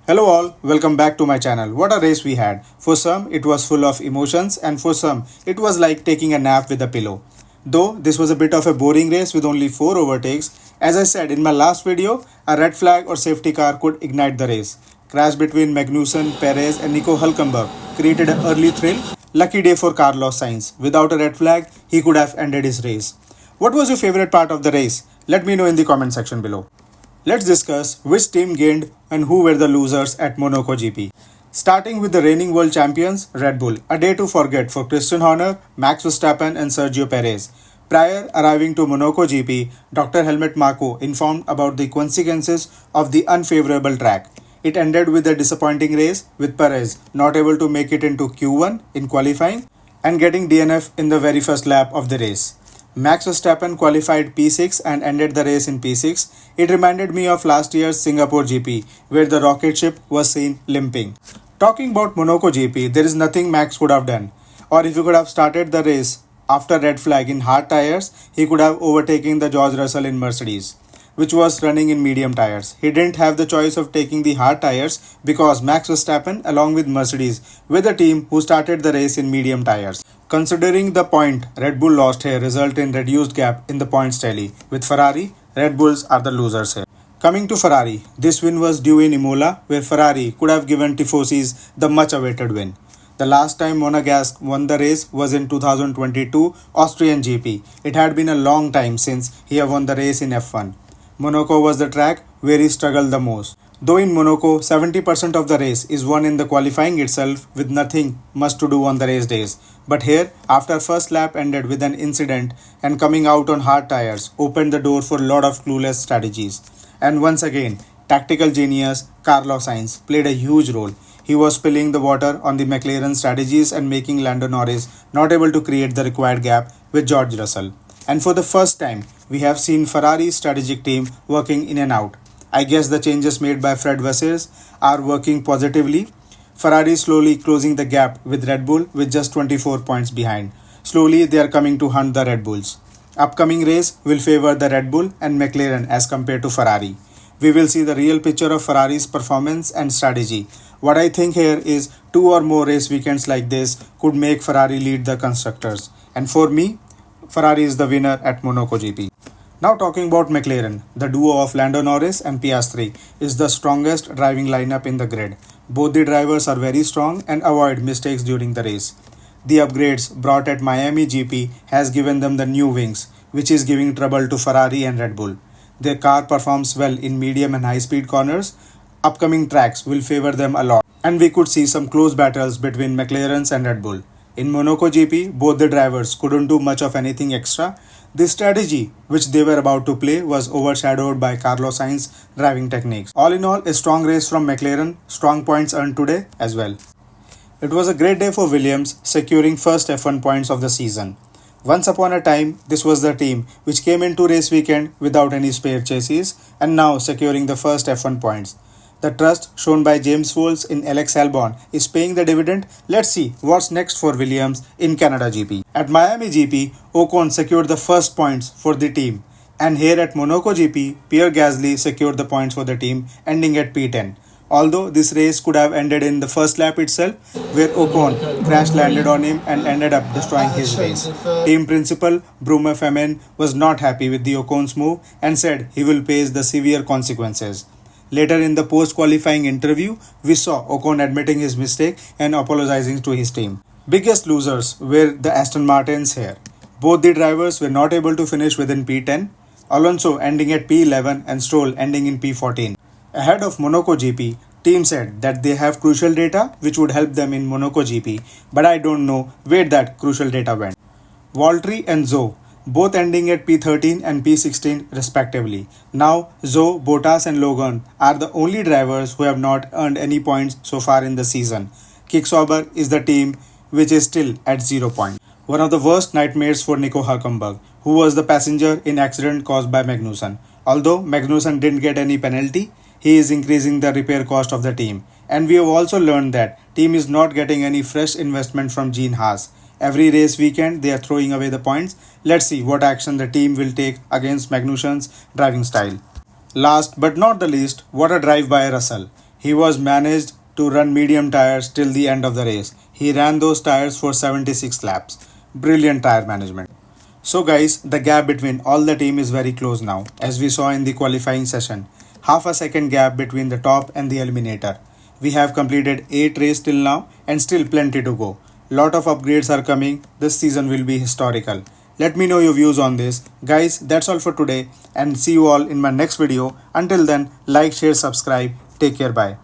Hello all, welcome back to my channel. What a race we had. For some, it was full of emotions and for some, it was like taking a nap with a pillow. Though this was a bit of a boring race with only 4 overtakes, as I said in my last video, a red flag or safety car could ignite the race. Crash between Magnussen, Perez and Nico Hülkenberg created an early thrill. Lucky day for Carlos Sainz. Without a red flag, he could have ended his race. What was your favorite part of the race? Let me know in the comment section below. Let's discuss which team gained and who were the losers at Monaco GP. Starting with the reigning world champions, Red Bull, a day to forget for Christian Horner, Max Verstappen and Sergio Perez. Prior arriving to Monaco GP, Dr. Helmut Marko informed about the consequences of the unfavorable track. It ended with a disappointing race with Perez not able to make it into Q1 in qualifying and getting DNF in the very first lap of the race. Max Verstappen qualified P6 and ended the race in P6. It reminded me of last year's Singapore GP, where the rocket ship was seen limping. Talking about Monaco GP, there is nothing Max could have done. Or if he could have started the race after red flag in hard tires, he could have overtaken the George Russell in Mercedes, which was running in medium tires. He didn't have the choice of taking the hard tires because Max Verstappen, along with Mercedes, were the team who started the race in medium tires. Considering the point Red Bull lost here result in reduced gap in the points tally. With Ferrari, Red Bulls are the losers here. Coming to Ferrari, this win was due in Imola where Ferrari could have given Tifosis the much awaited win. The last time Monegasque won the race was in 2022 Austrian GP. It had been a long time since he had won the race in F1. Monaco was the track where he struggled the most. Though in Monaco, 70% of the race is won in the qualifying itself with nothing much to do on the race days. But here, after first lap ended with an incident and coming out on hard tires, opened the door for a lot of clueless strategies. And once again, tactical genius Carlos Sainz played a huge role. He was spilling the water on the Mclaren strategies and making Lando Norris not able to create the required gap with George Russell. And for the first time, we have seen Ferrari's strategic team working in and out. I guess the changes made by Fred Vasseur are working positively. Ferrari slowly closing the gap with Red Bull with just 24 points behind. Slowly they are coming to hunt the Red Bulls. Upcoming race will favor the Red Bull and McLaren as compared to Ferrari. We will see the real picture of Ferrari's performance and strategy. What I think here is 2 or more race weekends like this could make Ferrari lead the constructors. And for me, Ferrari is the winner at Monaco GP. Now talking about McLaren, the duo of Lando Norris and Piastri is the strongest driving lineup in the grid. Both the drivers are very strong and avoid mistakes during the race. The upgrades brought at Miami GP has given them the new wings, which is giving trouble to Ferrari and Red Bull. Their car performs well in medium and high speed corners. Upcoming tracks will favor them a lot and we could see some close battles between McLarens and Red Bull. In Monaco GP, both the drivers couldn't do much of anything extra. The strategy which they were about to play was overshadowed by Carlos Sainz's driving techniques. All in all, a strong race from McLaren, strong points earned today as well. It was a great day for Williams, securing first F1 points of the season. Once upon a time, this was the team which came into race weekend without any spare chassis and now securing the first F1 points. The trust shown by James Vowles in Alex Albon is paying the dividend. Let's see what's next for Williams in Canada GP. At Miami GP, Ocon secured the first points for the team. And here at Monaco GP, Pierre Gasly secured the points for the team, ending at P10. Although this race could have ended in the first lap itself, where Ocon crash landed on him and ended up destroying his race. Team principal Bruno Femen was not happy with the Ocon's move and said he will face the severe consequences. Later in the post-qualifying interview, we saw Ocon admitting his mistake and apologizing to his team. Biggest losers were the Aston Martins here. Both the drivers were not able to finish within P10, Alonso ending at P11 and Stroll ending in P14. Ahead of Monaco GP, team said that they have crucial data which would help them in Monaco GP, but I don't know where that crucial data went. Valtteri and Zhou both ending at P13 and P16 respectively. Now, Zhou, Bottas and Logan are the only drivers who have not earned any points so far in the season. Sauber is the team which is still at 0 points. One of the worst nightmares for Nico Hülkenberg, who was the passenger in accident caused by Magnussen. Although Magnussen didn't get any penalty, he is increasing the repair cost of the team. And we have also learned that team is not getting any fresh investment from Gene Haas. Every race weekend, they are throwing away the points. Let's see what action the team will take against Magnussen's driving style. Last but not the least, what a drive by Russell. He was managed to run medium tires till the end of the race. He ran those tires for 76 laps. Brilliant tire management. So guys, the gap between all the team is very close now, as we saw in the qualifying session. Half a second gap between the top and the eliminator. We have completed 8 races till now and still plenty to go. Lot of upgrades are coming. This season will be historical. Let me know your views on this. Guys, that's all for today and see you all in my next video. Until then, like, share, subscribe. Take care. Bye.